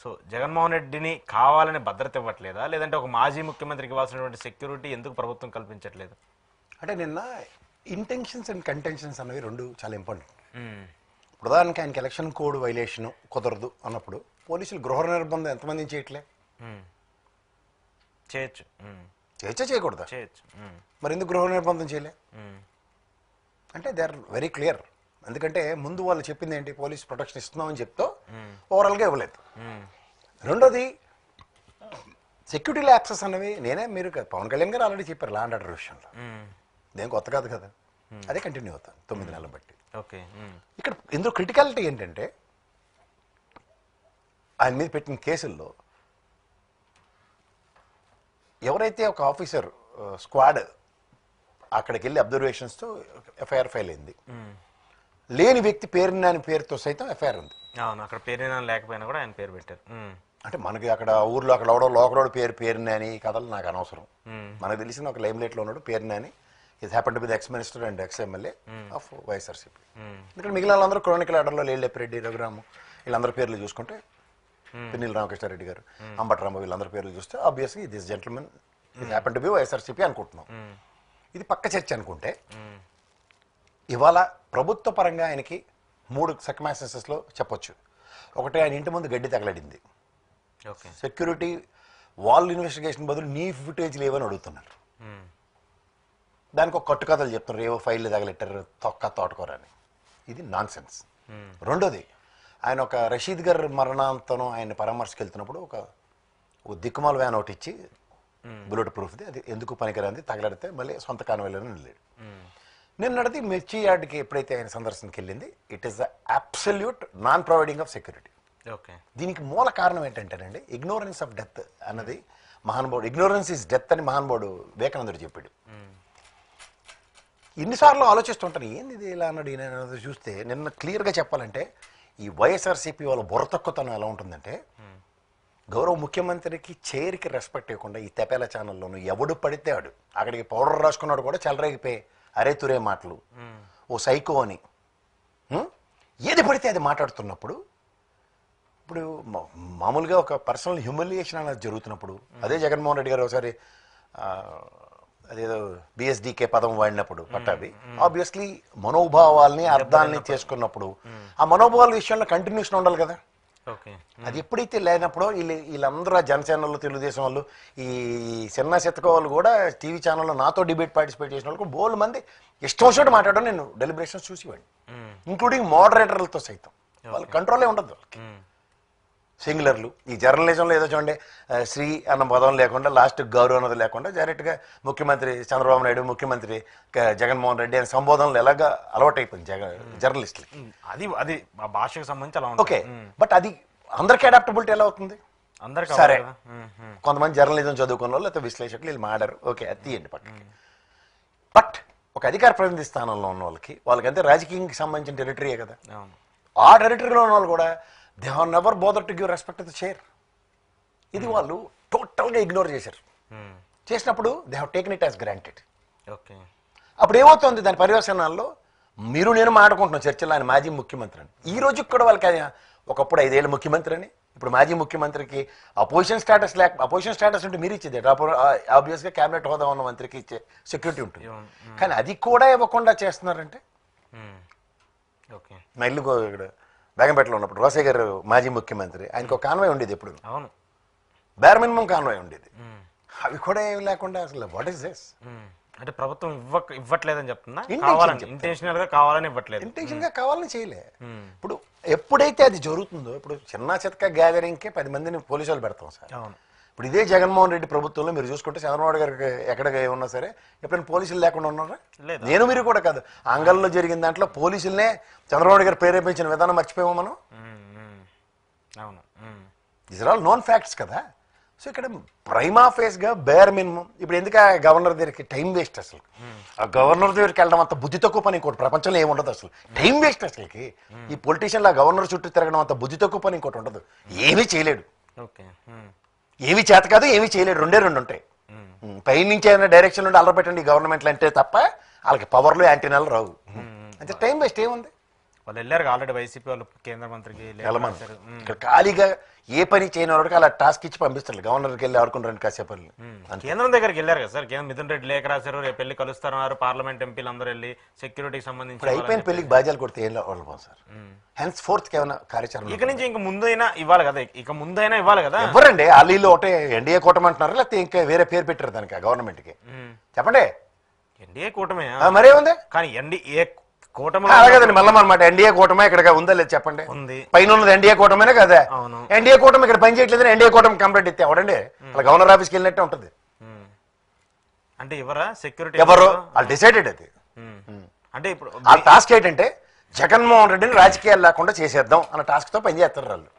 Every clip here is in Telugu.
సో జగన్మోహన్ రెడ్డిని కావాలని భద్రత ఇవ్వట్లేదా, లేదంటే ఒక మాజీ ముఖ్యమంత్రికి ఇవ్వాల్సినటువంటి సెక్యూరిటీ ఎందుకు ప్రభుత్వం కల్పించట్లేదు? అంటే నిన్న ఇంటెన్షన్స్ అండ్ కంటెన్షన్స్ అనేవి రెండు చాలా ఇంపార్టెంట్. ప్రధానికి ఆయనకి ఎలక్షన్ కోడ్ వైలేషన్ కుదరదు అన్నప్పుడు పోలీసులు గృహ నిర్బంధం ఎంతమందిని చేయట్లే? చేయొచ్చు. చేయకూడదా? చేయొచ్చు. మరి ఎందుకు గృహ నిర్బంధం చేయలే అంటే దే ఆర్ వెరీ క్లియర్. ఎందుకంటే ముందు వాళ్ళు చెప్పింది ఏంటి, పోలీస్ ప్రొటెక్షన్ ఇస్తున్నామని చెప్తూ ఓవరాల్గా ఇవ్వలేదు. రెండోది సెక్యూరిటీ ల్యాప్సెస్ అనేవి మీరు పవన్ కళ్యాణ్ గారు ఆల్రెడీ చెప్పారు లా అండ్ ఆర్డర్ విషయంలో. దేని కొత్త కాదు కదా, అదే కంటిన్యూ అవుతాను 9 నెలలు బట్టి. ఓకే. ఇక్కడ ఇందులో క్రిటికాలిటీ ఏంటంటే ఆయన మీద పెట్టిన కేసుల్లో ఎవరైతే ఒక ఆఫీసర్ స్క్వాడ్ అక్కడికి వెళ్ళి అబ్జర్వేషన్స్తో ఎఫ్ఐఆర్ ఫైల్ అయింది, లేని వ్యక్తి పేరునాని పేరుతో సైతం ఎఫ్ఐఆర్ ఉంది. అవును, అక్కడ పేరునాని లేకపోయినా కూడా ఆయన పేరు పెట్టారు. అంటే మనకి అక్కడ ఊర్లో అక్కడ ఎవడో లోకరోడు పేరునాని కథలు నాకు అనవసరం. మనకు తెలిసిన ఒక లైమ్ లైట్లో ఉన్నాడు పేరునాని. ఇది happen to be the ex minister and ex MLA of YSRCP. ఎందుకంటే మిగిలిన వాళ్ళందరూ క్రానికల్ ఆర్డర్లో లేళ్ళెప్పిరెడ్డి, రఘురాము వీళ్ళందరి పేర్లు చూసుకుంటే, పిన్నెల రామకృష్ణారెడ్డి గారు, అంబట్రాంబ వీళ్ళందరి పేర్లు చూస్తే ఆబ్వియస్లీ దిస్ జెంటిల్మెన్ ఇది హ్యాపన్ టు బి వైఎస్ఆర్సీపీ అనుకుంటున్నాం. ఇది పక్క చర్చ అనుకుంటే ఇవాళ ప్రభుత్వ పరంగా ఆయనకి 3 సర్కమ్స్టాన్సెస్లో చెప్పొచ్చు. ఒకటి, ఆయన ఇంటి ముందు గడ్డి తగలడింది, సెక్యూరిటీ వాల్ ఇన్వెస్టిగేషన్ బదులు నీ ఫుటేజ్ లేవని అడుగుతున్నారు. దానికి ఒక కట్టుకథలు చెప్తున్నారు, ఏవో ఫైళ్ళు తగలెట్టారు తోటకూరని. ఇది నాన్ సెన్స్. రెండోది, ఆయన ఒక రషీద్ గారు మరణాంతరం ఆయన పరామర్శకు వెళ్తున్నప్పుడు ఒక దిక్కుమాల వ్యాన్ ఒకటి ఇచ్చి బుల్లెట్ ప్రూఫ్ది, అది ఎందుకు పనికిరాంది, తగలడితే మళ్ళీ సొంత కాన్వాయ్లోనే వెళ్ళాడు. నిన్నటిది మిర్చి యార్డ్కి ఎప్పుడైతే ఆయన సందర్శనకి వెళ్ళింది, it is the absolute non providing of security. దీనికి మూల కారణం ఏంటంటేనండి, ఇగ్నోరెన్స్ ఆఫ్ డెత్ అన్నది మహానుభావుడు, ఇగ్నోరెన్స్ ఈజ్ డెత్ అని మహానుభావుడు వివేకానందుడు చెప్పాడు. ఇన్నిసార్లు ఆలోచిస్తుంటాను ఏంది ఇది ఇలా అన్నాడు ఈయన అన్నది చూస్తే, నిన్న క్లియర్గా చెప్పాలంటే ఈ వైఎస్ఆర్సీపీ వాళ్ళ బుర్రతక్కుతనం ఎలా ఉంటుందంటే, గౌరవ ముఖ్యమంత్రికి చైర్కి రెస్పెక్ట్ ఇవ్వకుండా ఈ తెపేల ఛానల్లోనూ ఎవడు పడితే ఆడు, అక్కడికి పౌడర్ రాసుకున్నాడు కూడా చెలరేగిపోయి అరే తురే మాటలు, ఓ సైకో అని ఏది పడితే అది మాట్లాడుతున్నప్పుడు, ఇప్పుడు మామూలుగా ఒక పర్సనల్ హ్యూమిలియేషన్ అనేది జరుగుతున్నప్పుడు, అదే జగన్మోహన్ రెడ్డి గారు ఒకసారి అదేదో బిఎస్డికే పదం వాడినప్పుడు పట్టాభి ఆబ్వియస్లీ మనోభావాల్ని అర్థాలని చేసుకున్నప్పుడు ఆ మనోభావాల విషయంలో కంటిన్యూషన్ ఉండాలి కదా. అది ఎప్పుడైతే లేనప్పుడు వీళ్ళందరూ జనసేనలో తెలుగుదేశం వాళ్ళు ఈ చిన్న చెత్తక వాళ్ళు కూడా టీవీ ఛానల్లో నాతో డిబేట్ పార్టిసిపేట్ చేసిన వాళ్ళకు బోల్డ్ మంది ఇష్టం వచ్చినట్టు మాట్లాడడం నేను డెలిబరేషన్స్ చూసేవాడిని, ఇంక్లూడింగ్ మోడరేటర్లతో సైతం. వాళ్ళ కంట్రోలే ఉండదు వాళ్ళకి. సింగులర్లు ఈ జర్నలిజంలో ఏదో చూడండి, శ్రీ అన్న పదం లేకుండా లాస్ట్ గౌరవం అన్నది లేకుండా డైరెక్ట్గా ముఖ్యమంత్రి చంద్రబాబు నాయుడు, ముఖ్యమంత్రి జగన్మోహన్ రెడ్డి అనే సంబోధనలు ఎలాగా అలవాటైపోయింది జర్నలిస్టులకి. అది భాషకు సంబంధించి అలా ఓకే, బట్ అది అందరికీ అడాప్టబిలిటీ ఎలా అవుతుంది? సరే, కొంతమంది జర్నలిజం చదువుకున్న వాళ్ళు లేకపోతే విశ్లేషకులు వీళ్ళు మాడారు, ఓకే అది తీయండి పక్కకి. బట్ ఒక అధికార ప్రతినిధి స్థానంలో ఉన్న వాళ్ళకంటే రాజకీయానికి సంబంధించిన టెరిటరీయే కదా. ఆ టెరిటరీలో ఉన్న వాళ్ళు కూడా they have never bother to give respect to the chair. ఇది వాళ్ళు టోటల్గా ఇగ్నోర్ చేశారు. చేసినప్పుడు they have taken it as granted. అప్పుడు ఏమవుతుంది, దాని పర్యవసనాల్లో మీరు నేను మాట్లాడుకుంటున్నాం చర్చలో ఆయన మాజీ ముఖ్యమంత్రి అని. ఈ రోజు కూడా వాళ్ళకి ఒకప్పుడు 5 ఏళ్ళ ముఖ్యమంత్రి అని, ఇప్పుడు మాజీ ముఖ్యమంత్రికి అపోజిషన్ స్టేటస్ ఉంటే మీరు ఇచ్చేది ఆబ్వియస్గా క్యాబినెట్ హోదా ఉన్న మంత్రికి ఇచ్చే సెక్యూరిటీ ఉంటుంది. కానీ అది కూడా ఇవ్వకుండా చేస్తున్నారంటే, మా ఇల్లు ఇక్కడ బేగంపేటలో ఉన్నప్పుడు రోసయ్య గారు మాజీ ముఖ్యమంత్రి, ఆయనకు ఒక కాన్వాయ్ ఉండేది, ఎప్పుడు బేర్ మినిమం కాన్వాయ్ ఉండేది. అవి కూడా ఏమి లేకుండా అసలు వాట్ ఈస్ దిస్? అంటే ప్రభుత్వం ఇవ్వట్లేదని చెప్తున్నా, ఇంటెన్షనల్ గా కావాలని ఇవ్వట్లేదు, ఇంటెన్షన్ గా కావాలని చేయలే. ఇప్పుడు ఎప్పుడైతే అది జరుగుతుందో, ఇప్పుడు చిన్న చితక గ్యాదరింగ్కే 10 మందిని పోలీసు వాళ్ళు పెడతాం సార్. ఇప్పుడు ఇదే జగన్మోహన్ రెడ్డి ప్రభుత్వంలో మీరు చూసుకుంటే చంద్రబాబు గారికి ఎక్కడికి ఉన్నా సరే ఎప్పుడైనా పోలీసులు లేకుండా ఉన్నారా? నేను మీరు కూడా కాదు, అంగల్లో జరిగిన దాంట్లో పోలీసులనే చంద్రబాబు గారు ప్రేరేపించిన విధానం మర్చిపోయాము మనం. These are all known facts కదా. సో ఇక్కడ ప్రైమా ఫేస్గా బేర్ మినిమం. ఇప్పుడు ఎందుకు ఆ గవర్నర్ దగ్గరికి టైం వేస్ట్? అసలు ఆ గవర్నర్ దగ్గరికి వెళ్ళడం అంత బుద్ధి తక్కువ పని ఇంకోటి ప్రపంచంలో ఏమి ఉండదు. అసలు టైం వేస్ట్ అసలుకి. ఈ పొలిటీషియన్లు ఆ గవర్నర్ చుట్టూ తిరగడం అంత బుద్ధి తక్కువ పని ఇంకోటి ఉండదు. ఏమీ చేయలేడు, ఏమీ చేత కాదు, ఏమీ చేయలేడు. 2 ఉంటాయి. పై నుంచి ఏమైనా డైరెక్షన్ నుండి అల్లరి పెట్టండి గవర్నమెంట్లు అంటే తప్ప వాళ్ళకి పవర్లు యాంటీనాలు రావు. అంటే టైం వేస్ట్ ఏముంది? వాళ్ళు వెళ్ళారు ఆల్రెడీ వైసీపీ వాళ్ళు కేంద్ర మంత్రికి ఇక్కడ ఖాళీగా ఏ పని చేయని వాడికి అలా టాస్క్ ఇచ్చి పంపిస్తారు. గవర్నర్కి వెళ్ళి ఆడుకుంటారని కాసేపు కేంద్రం దగ్గరికి వెళ్ళారు కదా సార్. మిథున్ రెడ్డి లేఖ రాశారు, రేపు పెళ్లి కలుస్తున్నారు, పార్లమెంట్ ఎంపీలు అందరూ వెళ్ళి సెక్యూరిటీకి సంబంధించి అయిపోయిన పెళ్లికి బాధ్యాలు కొడితే ఏం వాళ్ళు సార్. హెన్స్ ఫోర్త్ ఏమైనా కార్యాచరణ ఇక నుంచి ఇంక ముందైనా ఇవ్వాలి కదా, ఇక ముందైనా ఇవ్వాలి కదా. ఎవరండి వాళ్ళు ఒకటే ఎన్డీఏ కూటమి అంటున్నారు, లేకపోతే ఇంకా వేరే పేరు పెట్టారు దానికి గవర్నమెంట్ కి చెప్పండి. ఎన్డీఏ కూటమే మరేముంది కానీ ఎన్డీఏ కూటమి అలాగదండి మళ్ళీ అనమాట. ఎన్డీఏ కూటమి ఇక్కడ ఉందా లేదు చెప్పండి. ఉంది, పైన ఉన్నది ఎన్డీఏ కూటమే కదా. ఎన్డీఏ కూటమి ఇక్కడ పని చేయట్లేదు, ఎన్డీఏ కూటమి కంప్లీట్ ఇస్తే ఎవడండి అలా గవర్నర్ ఆఫీస్కి వెళ్ళినట్టే ఉంటుంది. అంటే ఎవరా సెక్యూరిటీ ఎవరు వాళ్ళు డిసైడెడ్ అది. అంటే ఇప్పుడు ఆ టాస్క్ ఏంటంటే జగన్మోహన్ రెడ్డిని రాజకీయాలు లేకుండా చేసేద్దాం అన్న టాస్క్ తో పనిచేస్తారు వాళ్ళు.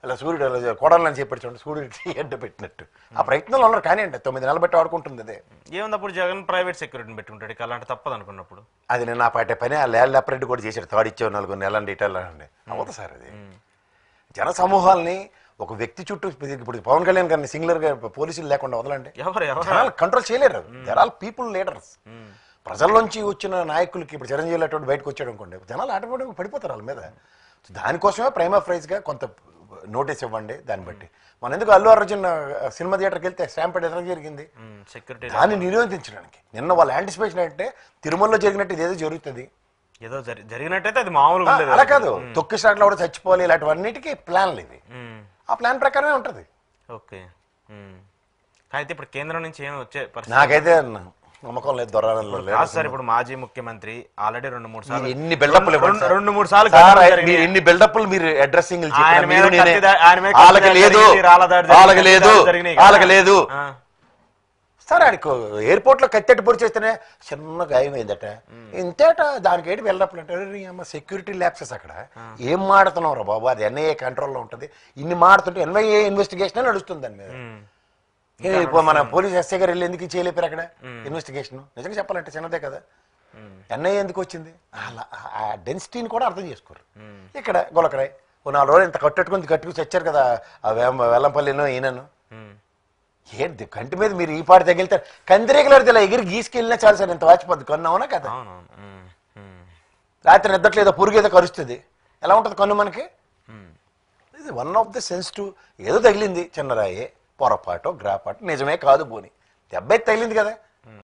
అలా సూర్యుడు అలా కోడాలని చెప్పాడు చూడండి, సూర్యుడు ఎండ పెట్టినట్టు ఆ ప్రయత్నంలో ఉన్నారు. కానీ అంటే 9 నెలలు బట్టి ఆడుకుంటుంది అదే. ఏముంది అప్పుడు జగన్ ప్రైవేట్ సెక్యూరిటీని పెట్టుకుంటాడు, ఇక అలాంటి తప్పదు అనుకున్నప్పుడు. అది నేను ఆ పాటే పని ఆ ల్యాండ్ అప్రెంట్ కూడా చేశాడు. తాడిచ్చే 4 నెలల డీటెయిల్ అండి అవుతుంది సార్. అది జన సమూహాలని ఒక వ్యక్తి చుట్టూ ఇప్పుడు పవన్ కళ్యాణ్ గారిని సింగులర్ గా పోలీసులు లేకుండా వదలండి, జనాలు కంట్రోల్ చేయలేరు. There all people leaders. ప్రజల్లోంచి వచ్చిన నాయకులకి ఇప్పుడు చిరంజీవి అటువంటి బయటకు వచ్చాడు అనుకోండి, జనాలు ఆటోమేటిక్గా పడిపోతారు వాళ్ళ మీద. దానికోసమే ప్రైమా ప్రైజ్ గా కొంత నోటీస్ ఇవ్వండి. దాన్ని బట్టి మనం ఎందుకు అల్లు అర్జున్ సినిమా థియేటర్కి వెళ్తే స్టాంపెడ్ ఎట్లా జరిగింది, దాన్ని నిరోధించడానికి. నిన్న వాళ్ళ యాంటిసిపేషన్ అంటే తిరుమలలో జరిగినట్టు ఇదేదో జరుగుతుంది, ఏదో జరిగినట్టయితే అది మామూలుగా అలా కాదు. తొక్కి స్టార్ట్లో కూడా చచ్చిపోవాలి, ఇలాంటివన్నిటికీ ప్లాన్లు ఇవి. ఆ ప్లాన్ ప్రకారమే ఉంటుంది. ఓకే, అయితే ఇప్పుడు కేంద్రం నుంచి ఏమి వచ్చే నాకైతే నమ్మకం లేదు. దొరాలలో సార్ ఇప్పుడు మాజీ ముఖ్యమంత్రి ఆల్రెడీ 2-3 సార్లు ఎన్ని బిల్డప్లు 2-3 సార్లు ఎన్ని బిల్డప్లు మీరు అడ్రస్సింగ్ లేదు సార్. ఆడికి ఎయిర్పోర్ట్ లో కత్తెట్టు పొడి చేస్తేనే చిన్న గాయమైందట, ఇంతేట దానికి ఏంటి బిల్డప్లు అంటే సెక్యూరిటీ ల్యాబ్సెస్. అక్కడ ఏం మాడుతున్నావు రా బాబు, అది ఎన్ఐఏ కంట్రోల్లో ఉంటుంది. ఇన్ని మాడుతుంటే ఎన్ఐఏ ఇన్వెస్టిగేషన్ నడుస్తుంది దాని మీద. ఇప్పుడు మన పోలీస్ ఎస్ఐ గారు వెళ్ళి ఎందుకు చేయలేపారు అక్కడ ఇన్వెస్టిగేషన్? నిజంగా చెప్పాలంటే చిన్నదే కదా. ఎన్ఐఏ ఎందుకు వచ్చింది? ఆ డెన్సిటీని కూడా అర్థం చేసుకోరు. ఇక్కడ గొలకరాయ్ 4 రోజులు ఇంత కట్టుకుని చచ్చారు కదా ఆ వెల్లంపల్లినో ఈయనను. ఏంటి కంటి మీద మీరు ఈ పాటి తగిలితే కందిరేగలడితే ఇలా ఎగిరి గీసుకెళ్ళినా చాలు సార్, ఇంత వాచిపోద్ది. కన్ను అవునా కదా, రాత్రి నిద్రట్లేదో పురుగు ఏదో కరుస్తుంది, ఎలా ఉంటుంది కన్ను మనకి? ఇది వన్ ఆఫ్ ద సెన్సిటివ్. ఏదో తగిలింది చిన్నరాయే, పొరపాటు గ్రాపాటు, నిజమే కాదు పోని దెబ్బ తగిలింది కదా.